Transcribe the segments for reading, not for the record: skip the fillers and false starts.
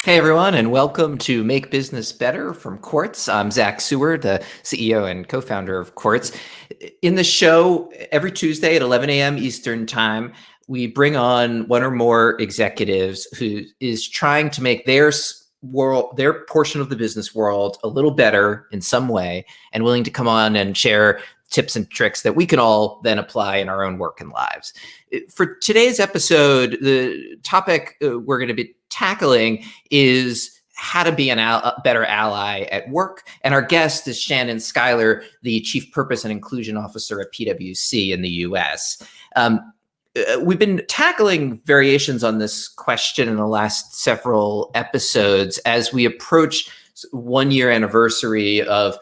Hey everyone, and welcome to Make Business Better from Quartz. I'm Zach Seward, the CEO and co-founder of Quartz. In the show, every Tuesday at 11 a.m. Eastern Time, we bring on one or more executives who is trying to make their portion of the business world a little better in some way, and willing to come on and share tips and tricks that we can all then apply in our own work and lives. For today's episode, the topic we're going to be tackling is how to be a better ally at work. And our guest is Shannon Schuyler, the Chief Purpose and Inclusion Officer at PwC in the US. We've been tackling variations on this question in the last several episodes as we approach 1-year anniversary of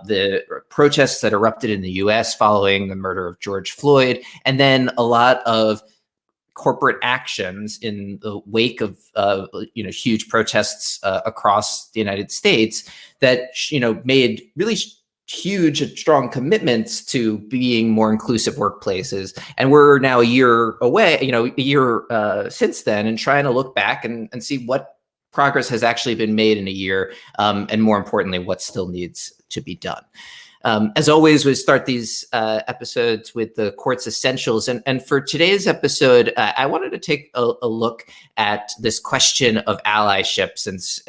the protests that erupted in the US following the murder of George Floyd, and then a lot of corporate actions in the wake of huge protests across the United States that made really huge and strong commitments to being more inclusive workplaces. And we're now a year away, a year since then, and trying to look back and see what progress has actually been made in a year, and more importantly, what still needs to be done. As always, we start these episodes with the Quartz Essentials. And for today's episode, I wanted to take a look at this question of allyship, since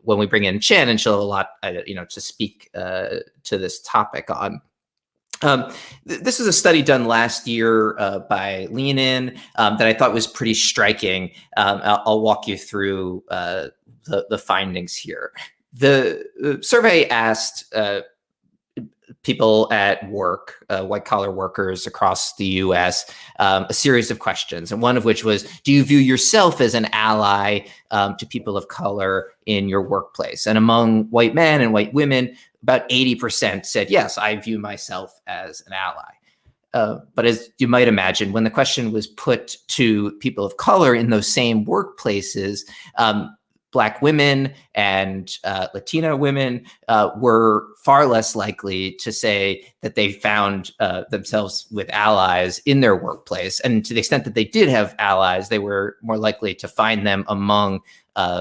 when we bring in Shannon, she'll have a lot to speak to this topic on. This is a study done last year by Lean In that I thought was pretty striking. I'll walk you through the findings here. The survey asked people at work, white-collar workers across the US, a series of questions, and one of which was, do you view yourself as an ally to people of color in your workplace? And among white men and white women, about 80% said, yes, I view myself as an ally. But as you might imagine, when the question was put to people of color in those same workplaces, Black women and Latina women were far less likely to say that they found themselves with allies in their workplace. And to the extent that they did have allies, they were more likely to find them among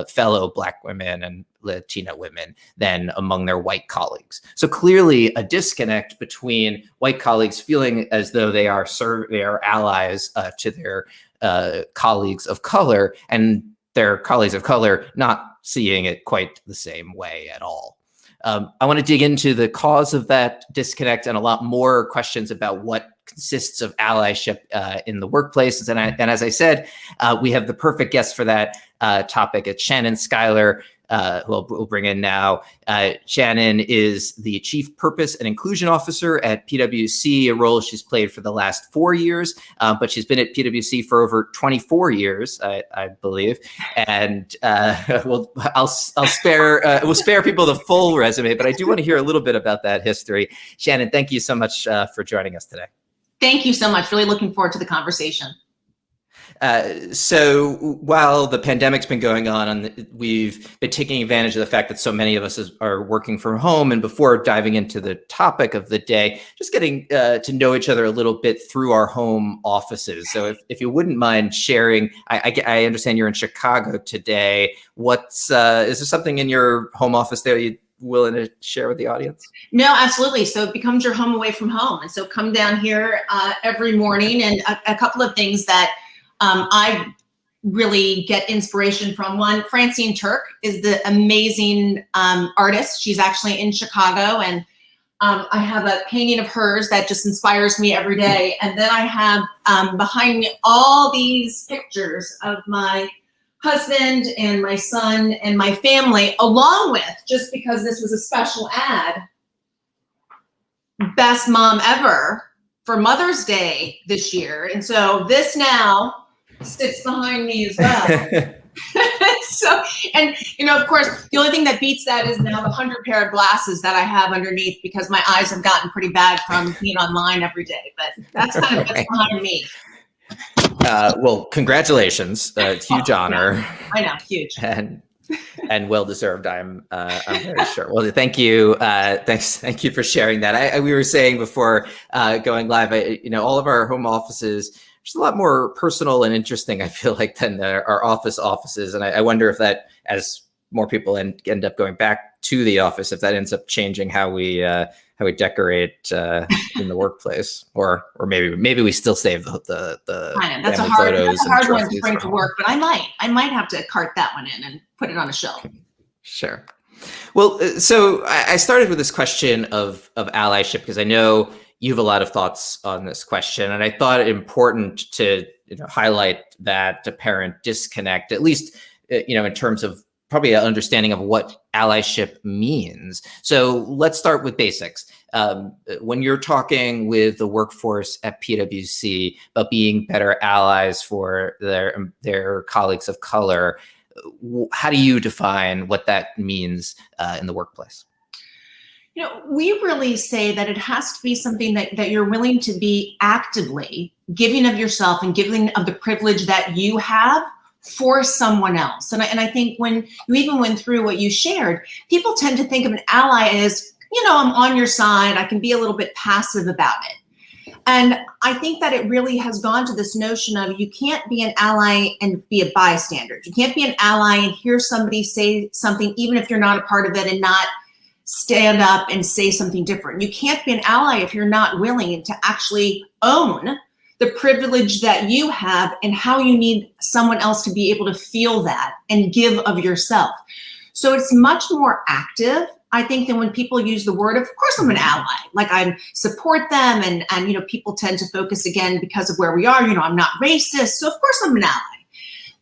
fellow Black women and Latina women than among their white colleagues. So clearly a disconnect between white colleagues feeling as though they are allies to their colleagues of color, and their colleagues of color not seeing it quite the same way at all. I want to dig into the cause of that disconnect and a lot more questions about what consists of allyship in the workplace. And as I said, we have the perfect guest for that topic. It's Shannon Schuyler, who we'll bring in now. Shannon is the Chief Purpose and Inclusion Officer at PwC, a role she's played for the last 4 years, but she's been at PwC for over 24 years, I believe. And we'll spare people the full resume, but I do want to hear a little bit about that history. Shannon, thank you so much for joining us today. Thank you so much. Really looking forward to the conversation. So while the pandemic's been going on, and we've been taking advantage of the fact that so many of us are working from home, and before diving into the topic of the day, just getting to know each other a little bit through our home offices. So if you wouldn't mind sharing, I understand you're in Chicago today. Is there something in your home office there you'd willing to share with the audience? No, absolutely. So it becomes your home away from home. And so come down here every morning, and a couple of things that I really get inspiration from. One, Francine Turk is the amazing artist. She's actually in Chicago, and I have a painting of hers that just inspires me every day. And then I have behind me all these pictures of my husband and my son and my family, along with, just because this was a special ad, best mom ever for Mother's Day this year. And so this now sits behind me as well. So, and of course, the only thing that beats that is now the 100 pair of glasses that I have underneath, because my eyes have gotten pretty bad from being online every day. But that's kind of what's behind me. Well, congratulations! Huge honor. Yeah, I know, huge. And well deserved. I'm very sure. Well, thank you. Thank you for sharing that. We were saying before going live, all of our home offices which is a lot more personal and interesting, I feel like, than our offices. And I wonder if that, as more people end up going back to the office, if that ends up changing how we decorate in the workplace, or maybe we still save the that's a hard one to bring to work, but I might have to cart that one in and put it on a shelf. Sure. Well, so I started with this question of allyship because I know you have a lot of thoughts on this question, and I thought it important to highlight that apparent disconnect, at least in terms of probably an understanding of what allyship means. So let's start with basics. When you're talking with the workforce at PwC about being better allies for their colleagues of color, how do you define what that means in the workplace? We really say that it has to be something that you're willing to be actively giving of yourself and giving of the privilege that you have for someone else. And I think when you even went through what you shared, people tend to think of an ally as, I'm on your side, I can be a little bit passive about it. And I think that it really has gone to this notion of you can't be an ally and be a bystander. You can't be an ally and hear somebody say something, even if you're not a part of it, and not stand up and say something different. You can't be an ally if you're not willing to actually own the privilege that you have and how you need someone else to be able to feel that and give of yourself. So it's much more active, I think, than when people use the word of course I'm an ally, like I support them, and people tend to focus again because of where we are, I'm not racist, so of course I'm an ally.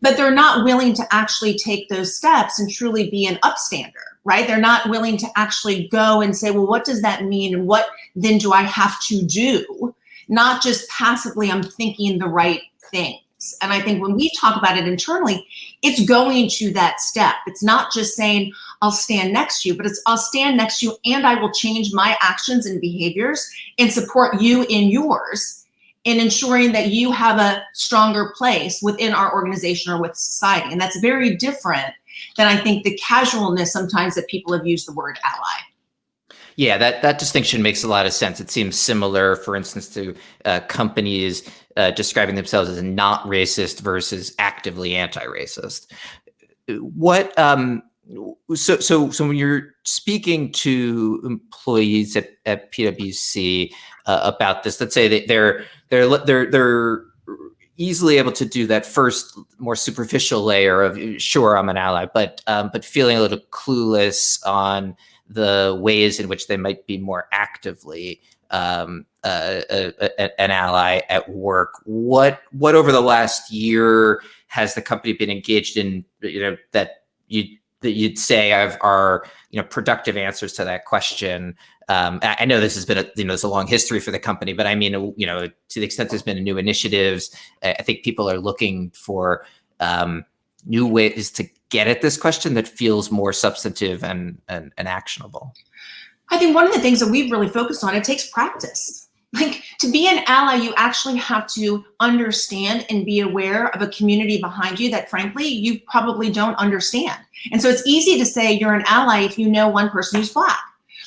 But they're not willing to actually take those steps and truly be an upstander, right? They're not willing to actually go and say, well, what does that mean? And what then do I have to do? Not just passively, I'm thinking the right things. And I think when we talk about it internally, it's going to that step. It's not just saying, I'll stand next to you, but it's I'll stand next to you and I will change my actions and behaviors and support you in yours in ensuring that you have a stronger place within our organization or with society. And that's very different than I think the casualness sometimes that people have used the word ally. Yeah, that distinction makes a lot of sense. It seems similar, for instance, to companies describing themselves as not racist versus actively anti-racist. What so when you're speaking to employees at PwC about this, let's say that they're easily able to do that first more superficial layer of sure I'm an ally, but feeling a little clueless on the ways in which they might be more actively an ally at work. What over the last year has the company been engaged in, that you'd say are productive answers to that question? I know this has been it's a long history for the company, but I mean, to the extent there's been new initiatives, I think people are looking for new ways to get at this question that feels more substantive and actionable. I think one of the things that we've really focused on, it takes practice. Like, to be an ally, you actually have to understand and be aware of a community behind you that, frankly, you probably don't understand. And so it's easy to say you're an ally if you know one person who's Black.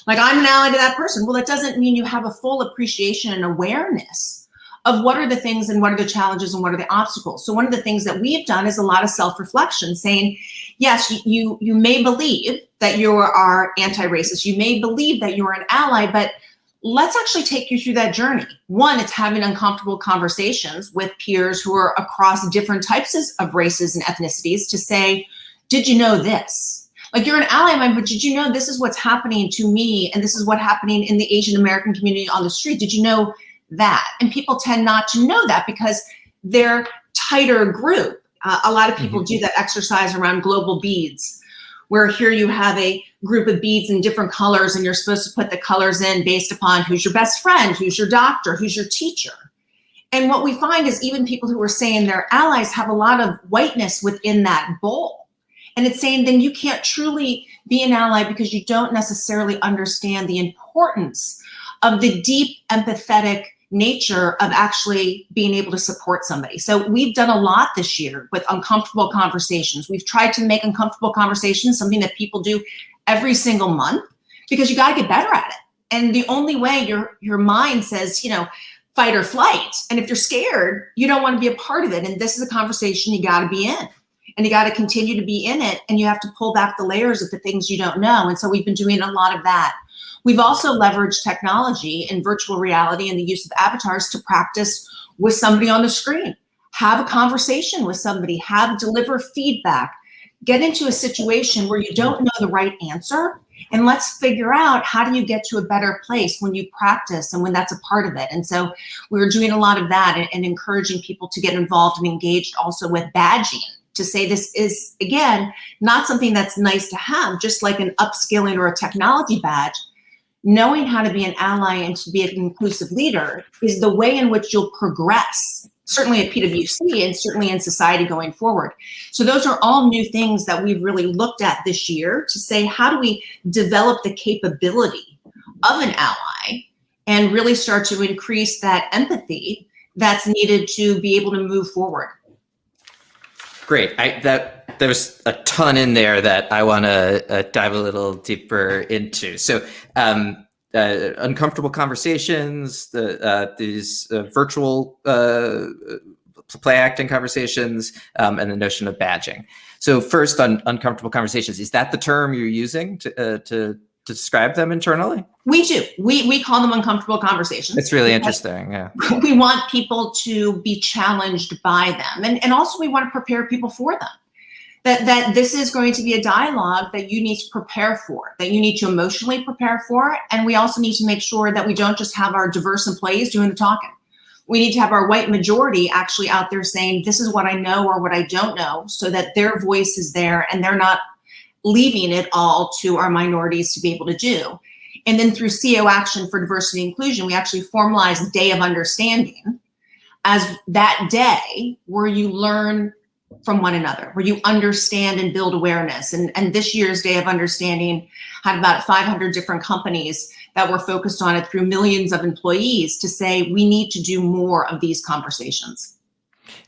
Like, I'm an ally to that person. Well, that doesn't mean you have a full appreciation and awareness of what are the things and what are the challenges and what are the obstacles. So one of the things that we've done is a lot of self-reflection, saying, yes, you may believe that you are anti-racist. You may believe that you're an ally, but let's actually take you through that journey. One, it's having uncomfortable conversations with peers who are across different types of races and ethnicities to say, did you know this? Like, you're an ally of mine, but did you know this is what's happening to me? And this is what's happening in the Asian American community on the street. Did you know that? And people tend not to know that because they're tighter group. A lot of people do that exercise around global beads, where here you have a group of beads in different colors and you're supposed to put the colors in based upon who's your best friend, who's your doctor, who's your teacher. And what we find is even people who are saying they're allies have a lot of whiteness within that bowl. And it's saying then you can't truly be an ally because you don't necessarily understand the importance of the deep empathetic nature of actually being able to support somebody. So we've done a lot this year with uncomfortable conversations. We've tried to make uncomfortable conversations something that people do every single month, because you got to get better at it. And the only way your mind says, fight or flight. And if you're scared, you don't want to be a part of it. And this is a conversation you got to be in. And you got to continue to be in it. And you have to pull back the layers of the things you don't know. And so we've been doing a lot of that. We've also leveraged technology and virtual reality and the use of avatars to practice with somebody on the screen. Have a conversation with somebody, deliver feedback, get into a situation where you don't know the right answer. And let's figure out, how do you get to a better place when you practice and when that's a part of it. And so we were doing a lot of that and encouraging people to get involved and engaged also with badging, to say this is, again, not something that's nice to have, just like an upskilling or a technology badge. Knowing how to be an ally and to be an inclusive leader is the way in which you'll progress, certainly at PwC and certainly in society going forward. So those are all new things that we've really looked at this year to say, how do we develop the capability of an ally and really start to increase that empathy that's needed to be able to move forward. Great. There's a ton in there that I want to dive a little deeper into. So uncomfortable conversations, these virtual play acting conversations, and the notion of badging. So first, on uncomfortable conversations, is that the term you're using to describe them internally? We do. We call them uncomfortable conversations. It's really interesting. Yeah. We want people to be challenged by them. And also we want to prepare people for them. That this is going to be a dialogue that you need to prepare for, that you need to emotionally prepare for. And we also need to make sure that we don't just have our diverse employees doing the talking. We need to have our white majority actually out there saying, this is what I know or what I don't know, so that their voice is there and they're not leaving it all to our minorities to be able to do. And then through CEO Action for Diversity and Inclusion, we actually formalized Day of Understanding as that day where you learn from one another, where you understand and build awareness. And this year's Day of Understanding had about 500 different companies that were focused on it through millions of employees to say, we need to do more of these conversations.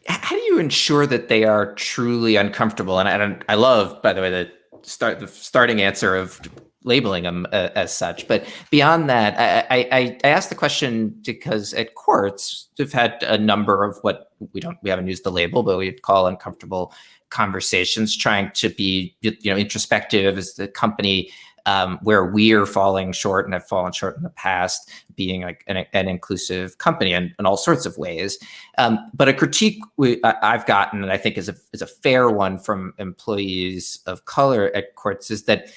How do you ensure that they are truly uncomfortable? And I love, by the way, the starting answer of labeling them as such. But beyond that, I asked the question because at Quartz, we've had a number of what we haven't used the label, but we'd call uncomfortable conversations, trying to be introspective as the company where we are falling short and have fallen short in the past, being like an inclusive company in all sorts of ways. But a critique I've gotten, and I think is a fair one from employees of color at Quartz, is that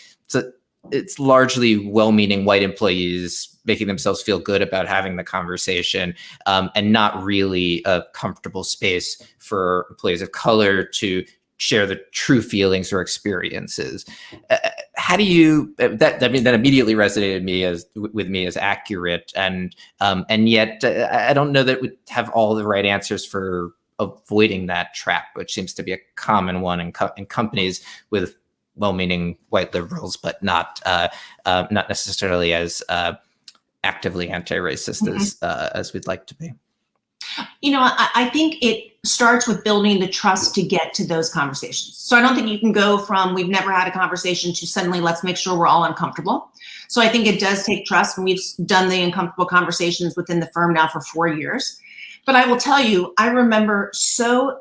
it's largely well-meaning white employees making themselves feel good about having the conversation, and not really a comfortable space for employees of color to share the true feelings or experiences. How do you that immediately resonated with me as accurate, and yet I don't know that we have all the right answers for avoiding that trap, which seems to be a common one in companies with well-meaning white liberals, but not necessarily as actively anti-racist as we'd like to be. I think it starts with building the trust to get to those conversations. So I don't think you can go from we've never had a conversation to suddenly let's make sure we're all uncomfortable. So I think it does take trust, and we've done the uncomfortable conversations within the firm now for 4 years. But I will tell you, I remember so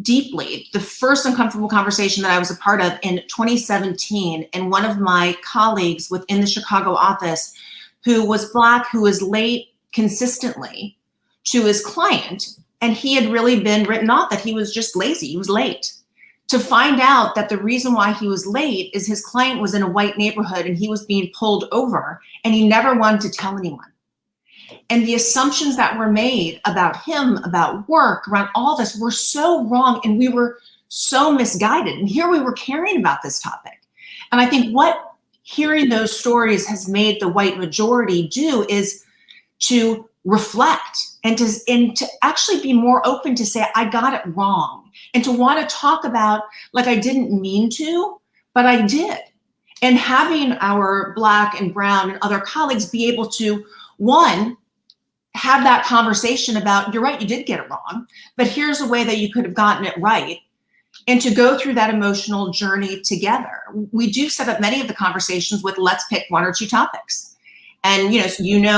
deeply the first uncomfortable conversation that I was a part of in 2017, and one of my colleagues within the Chicago office who was Black, who was late consistently to his client, and he had really been written off that he was just lazy, he was late. To find out that the reason why he was late is his client was in a white neighborhood and he was being pulled over, and he never wanted to tell anyone. And the assumptions that were made about him, about work, around all this were so wrong, and we were so misguided. And here we were caring about this topic. And I think what hearing those stories has made the white majority do is to reflect and to actually be more open to say, I got it wrong, and to want to talk about, like, I didn't mean to, but I did. And having our Black and brown and other colleagues be able to, one, have that conversation about, you're right, you did get it wrong, but here's a way that you could have gotten it right. And to go through that emotional journey together. We do set up many of the conversations with let's pick 1 or 2 topics. And,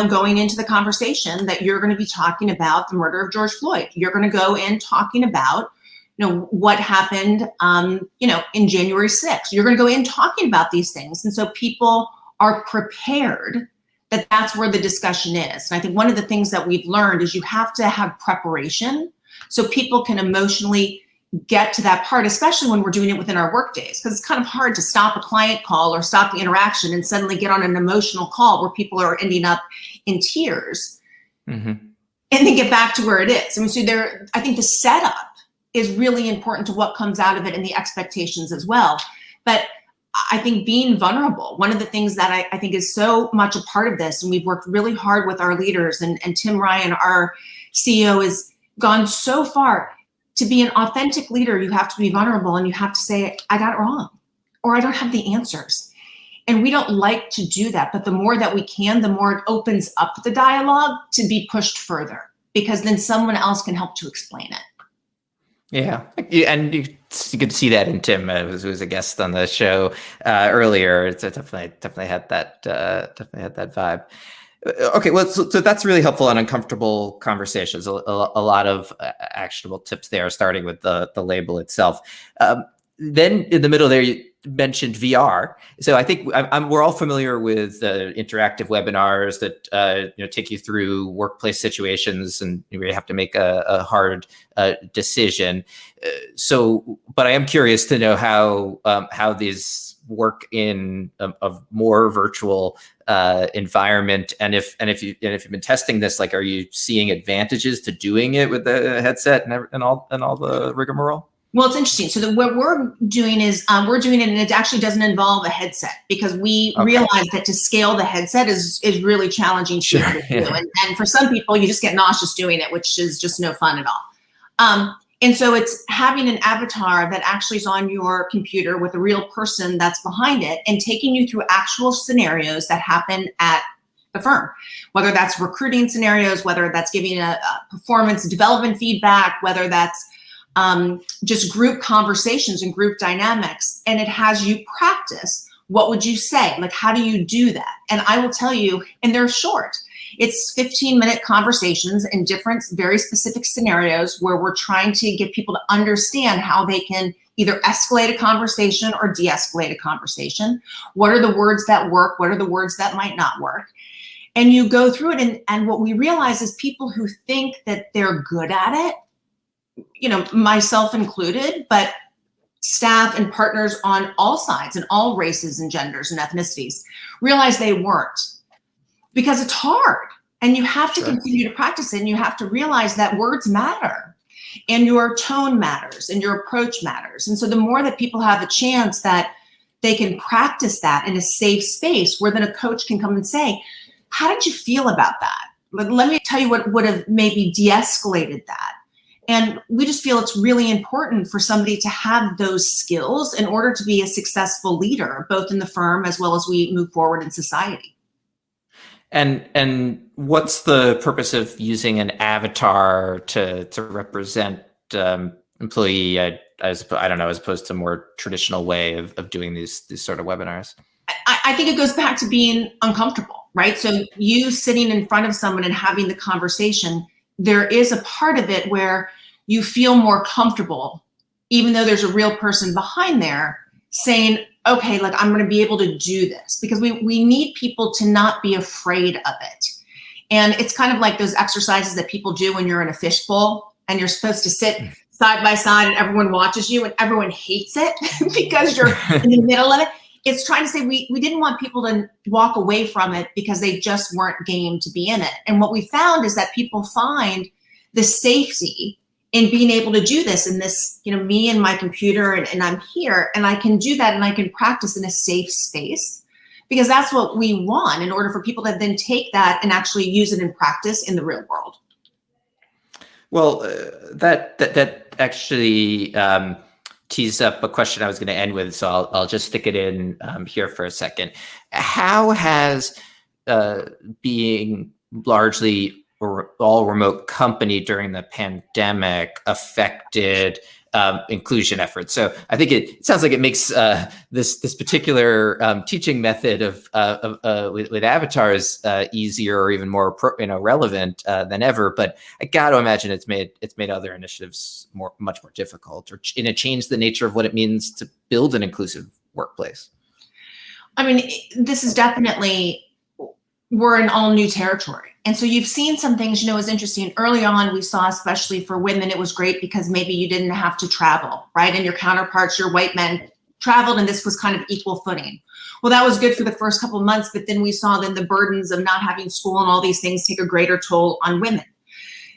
going into the conversation that you're going to be talking about the murder of George Floyd. You're going to go in talking about, what happened, in January 6th. You're going to go in talking about these things. And so people are prepared that that's where the discussion is. And I think one of the things that we've learned is you have to have preparation so people can emotionally get to that part, especially when we're doing it within our work days, because it's kind of hard to stop a client call or stop the interaction and suddenly get on an emotional call where people are ending up in tears and then get back to where it is. I mean, so I think the setup is really important to what comes out of it and the expectations as well. But I think being vulnerable, one of the things that I think is so much a part of this, and we've worked really hard with our leaders, and Tim Ryan, our CEO, has gone so far. To be an authentic leader, you have to be vulnerable and you have to say, I got it wrong, or I don't have the answers. And we don't like to do that, but the more that we can, the more it opens up the dialogue to be pushed further, because then someone else can help to explain it. Yeah, and you could see that in Tim, who was a guest on the show earlier. It's definitely had that vibe. Okay, well, so that's really helpful on uncomfortable conversations. A lot of actionable tips there, starting with the label itself. Then in the middle there, you mentioned VR. So I think we're all familiar with interactive webinars that take you through workplace situations and you have to make a hard decision. But I am curious to know how these work in a more virtual environment, and if you've been testing this, like, are you seeing advantages to doing it with the headset and all the rigmarole? Well, it's interesting. So what we're doing is we're doing it, and it actually doesn't involve a headset, because we realize that to scale the headset is really challenging to do. And for some people, you just get nauseous doing it, which is just no fun at all. And so it's having an avatar that actually is on your computer with a real person that's behind it and taking you through actual scenarios that happen at the firm, whether that's recruiting scenarios, whether that's giving a performance development feedback, whether that's just group conversations and group dynamics. And it has you practice, what would you say? Like, how do you do that? And I will tell you, and they're short. It's 15-minute conversations in different, very specific scenarios where we're trying to get people to understand how they can either escalate a conversation or de-escalate a conversation. What are the words that work? What are the words that might not work? And you go through it, and what we realize is people who think that they're good at it, myself included, but staff and partners on all sides and all races and genders and ethnicities realize they weren't, because it's hard and you have to continue to practice it, and you have to realize that words matter and your tone matters and your approach matters. And so the more that people have a chance that they can practice that in a safe space where then a coach can come and say, how did you feel about that? Let me tell you what would have maybe de-escalated that. And we just feel it's really important for somebody to have those skills in order to be a successful leader, both in the firm as well as we move forward in society. And what's the purpose of using an avatar to represent employee, as opposed to more traditional way of doing these sort of webinars? I think it goes back to being uncomfortable, right? So you sitting in front of someone and having the conversation, there is a part of it where you feel more comfortable, even though there's a real person behind there saying, okay, like, I'm going to be able to do this, because we need people to not be afraid of it. And it's kind of like those exercises that people do when you're in a fishbowl and you're supposed to sit side by side and everyone watches you and everyone hates it because you're in the middle of it. It's trying to say we didn't want people to walk away from it because they just weren't game to be in it. And what we found is that people find the safety in being able to do this in this, me and my computer, and I'm here and I can do that and I can practice in a safe space, because that's what we want in order for people to then take that and actually use it in practice in the real world. Well, that actually tees up a question I was going to end with, so I'll just stick it in here for a second. How has being largely or all remote company during the pandemic affected inclusion efforts. So I think it sounds like it makes this particular teaching method with avatars easier or even more relevant than ever. But I got to imagine it's made other initiatives much more difficult, or it changed the nature of what it means to build an inclusive workplace. I mean, this is definitely, we're in all new territory. And so you've seen some things, it's interesting. Early on, we saw, especially for women, it was great because maybe you didn't have to travel, right? And your counterparts, your white men, traveled, and this was kind of equal footing. Well, that was good for the first couple of months, but then we saw then the burdens of not having school and all these things take a greater toll on women.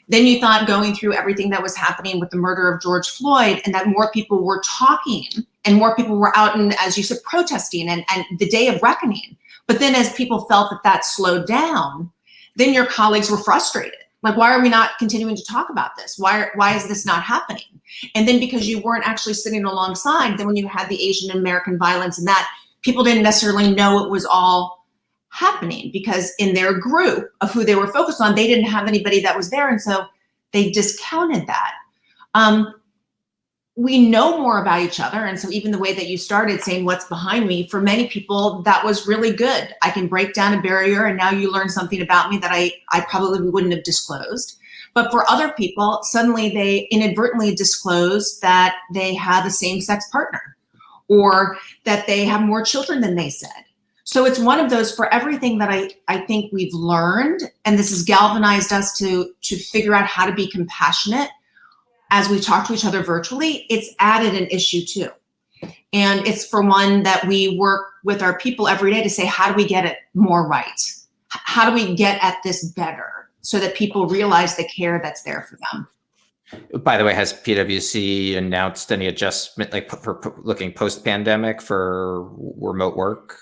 Then you thought, going through everything that was happening with the murder of George Floyd, and that more people were talking and more people were out and, as you said, protesting and the day of reckoning. But then as people felt that slowed down, then your colleagues were frustrated. Like, why are we not continuing to talk about this? Why is this not happening? And then because you weren't actually sitting alongside, then when you had the Asian American violence and that, people didn't necessarily know it was all happening because in their group of who they were focused on, they didn't have anybody that was there. And so they discounted that. We know more about each other. And so even the way that you started saying what's behind me, for many people, that was really good. I can break down a barrier and now you learn something about me that I probably wouldn't have disclosed. But for other people, suddenly they inadvertently disclose that they have a same-sex partner or that they have more children than they said. So it's one of those, for everything that I think we've learned, and this has galvanized us to figure out how to be compassionate as we talk to each other virtually, it's added an issue too. And it's for one that we work with our people every day to say, how do we get it more right? How do we get at this better so that people realize the care that's there for them? By the way, has PwC announced any adjustment, like for looking post-pandemic for remote work?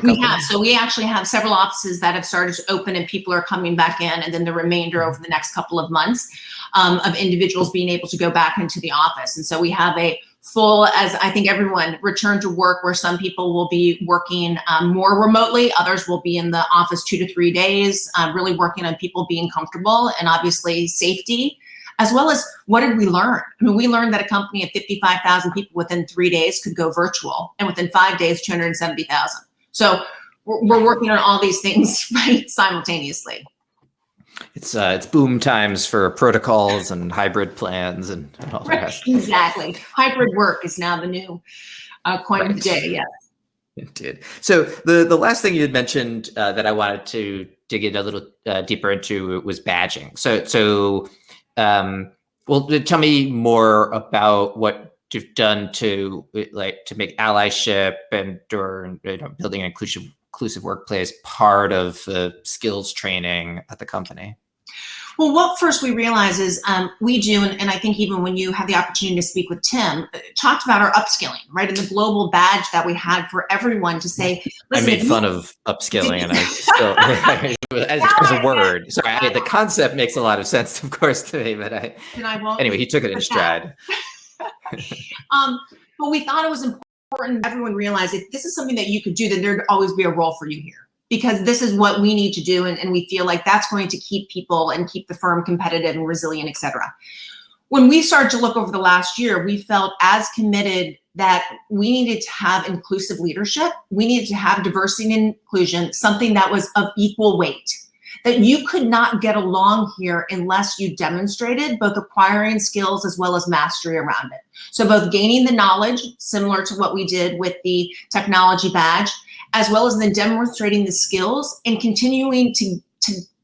We have. So we actually have several offices that have started to open and people are coming back in, and then the remainder over the next couple of months of individuals being able to go back into the office. And so we have a full, as I think everyone, return to work, where some people will be working more remotely. Others will be in the office 2 to 3 days, really working on people being comfortable and obviously safety, as well as what did we learn? I mean, we learned that a company of 55,000 people within 3 days could go virtual, and within 5 days, 270,000. So we're working on all these things right simultaneously. It's boom times for protocols and hybrid plans and all that. Exactly. Hybrid work is now the new coin of the day. Yes. It did. So the last thing you had mentioned that I wanted to dig in a little deeper into was badging. So well, tell me more about what you've done to make allyship or building an inclusive workplace part of the skills training at the company. Well, what first we realize is we do, and I think even when you had the opportunity to speak with Tim, talked about our upskilling, right? And the global badge that we had for everyone to say, listen, I made fun of upskilling and I still, as a word. Sorry, the concept makes a lot of sense, of course, to me, but anyway, he took it in stride. But we thought it was important everyone realized if this is something that you could do, then there'd always be a role for you here, because this is what we need to do. And we feel like that's going to keep people and keep the firm competitive and resilient, et cetera. When we started to look over the last year, we felt as committed that we needed to have inclusive leadership. We needed to have diversity and inclusion, something that was of equal weight, that you could not get along here unless you demonstrated both acquiring skills as well as mastery around it. So both gaining the knowledge, similar to what we did with the technology badge, as well as then demonstrating the skills and continuing to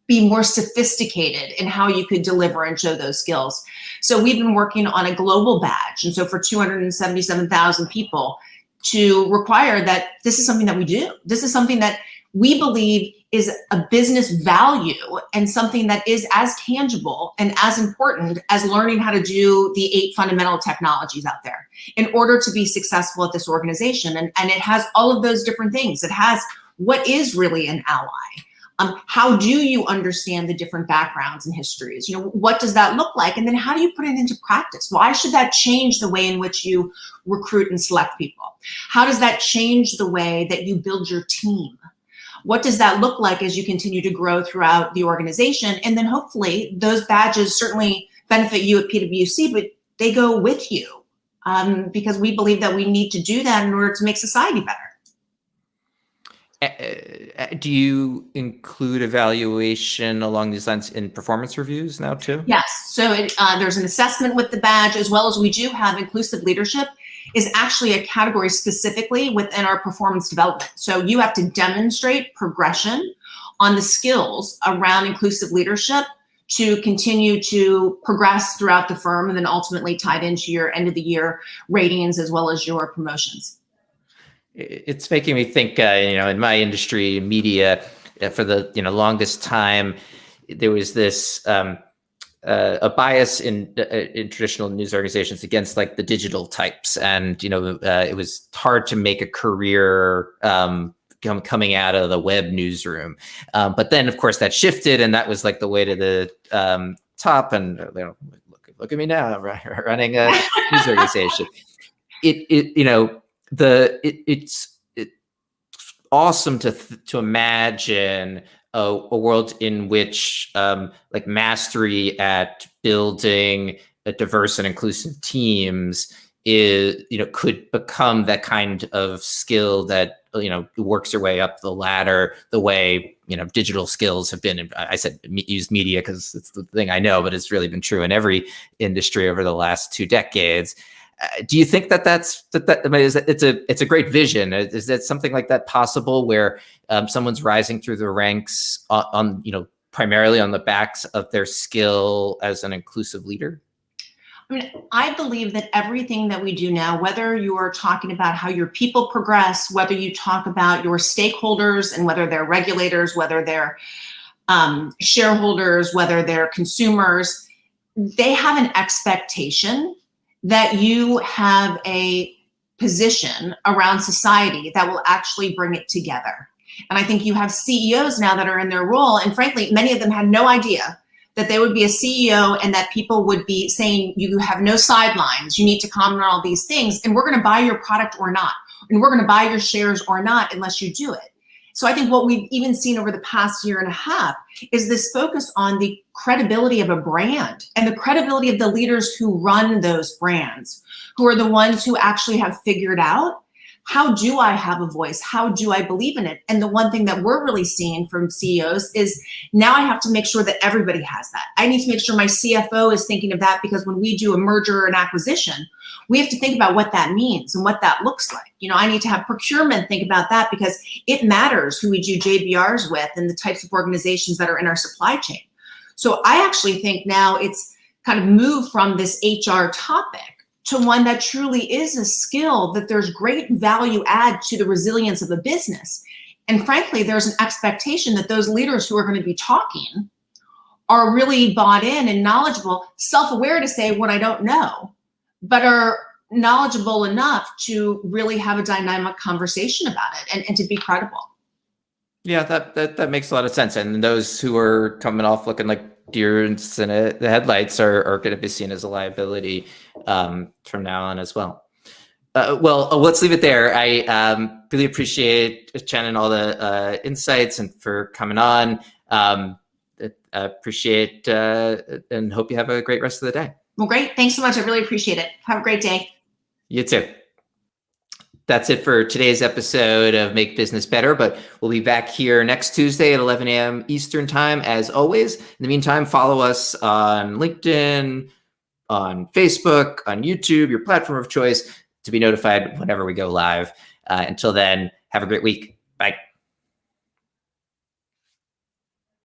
be more sophisticated in how you could deliver and show those skills. So we've been working on a global badge. And so for 277,000 people, to require that this is something that we do. This is something that we believe is a business value and something that is as tangible and as important as learning how to do the 8 fundamental technologies out there in order to be successful at this organization. And it has all of those different things. It has what is really an ally. How do you understand the different backgrounds and histories? What does that look like? And then how do you put it into practice? Why should that change the way in which you recruit and select people? How does that change the way that you build your team? What does that look like as you continue to grow throughout the organization? And then hopefully those badges certainly benefit you at PwC, but they go with you, because we believe that we need to do that in order to make society better. Do you include evaluation along these lines in performance reviews now too? Yes. So there's an assessment with the badge, as well as we do have inclusive leadership is actually a category specifically within our performance development. So you have to demonstrate progression on the skills around inclusive leadership to continue to progress throughout the firm, and then ultimately tied into your end of the year ratings as well as your promotions. It's making me think, in my industry, media, for the longest time, there was this a bias in traditional news organizations against like the digital types, and it was hard to make a career coming out of the web newsroom. But then, of course, that shifted, and that was like the way to the top. And look at me now, running a news organization. It's awesome to imagine a world in which like mastery at building a diverse and inclusive teams is could become that kind of skill that works your way up the ladder the way digital skills have been. I said use media because it's the thing I know, but it's really been true in every industry over the last 2 decades. Do you think it's a great vision? Is that something like that possible, where someone's rising through the ranks on primarily on the backs of their skill as an inclusive leader? I mean, I believe that everything that we do now, whether you're talking about how your people progress, whether you talk about your stakeholders and whether they're regulators, whether they're shareholders, whether they're consumers, they have an expectation that you have a position around society that will actually bring it together. And I think you have CEOs now that are in their role, and frankly, many of them had no idea that they would be a CEO and that people would be saying, you have no sidelines, you need to comment on all these things, and we're going to buy your product or not, and we're going to buy your shares or not unless you do it. So I think what we've even seen over the past year and a half is this focus on the credibility of a brand and the credibility of the leaders who run those brands, who are the ones who actually have figured out, how do I have a voice? How do I believe in it? And the one thing that we're really seeing from CEOs is now I have to make sure that everybody has that. I need to make sure my CFO is thinking of that, because when we do a merger or an acquisition, we have to think about what that means and what that looks like. I need to have procurement think about that, because it matters who we do JBRs with and the types of organizations that are in our supply chain. So I actually think now it's kind of moved from this HR topic to one that truly is a skill that there's great value add to the resilience of a business. And frankly, there's an expectation that those leaders who are going to be talking are really bought in and knowledgeable, self-aware to say what I don't know, but are knowledgeable enough to really have a dynamic conversation about it and to be credible. Yeah, that makes a lot of sense. And those who are coming off looking like deer in the headlights are going to be seen as a liability from now on as well. Well, let's leave it there. I really appreciate Shannon all the insights and for coming on. I appreciate and hope you have a great rest of the day. Well, great. Thanks so much. I really appreciate it. Have a great day. You too. That's it for today's episode of Make Business Better, but we'll be back here next Tuesday at 11 a.m. Eastern Time, as always. In the meantime, follow us on LinkedIn, on Facebook, on YouTube, your platform of choice, to be notified whenever we go live. Until then, have a great week. Bye.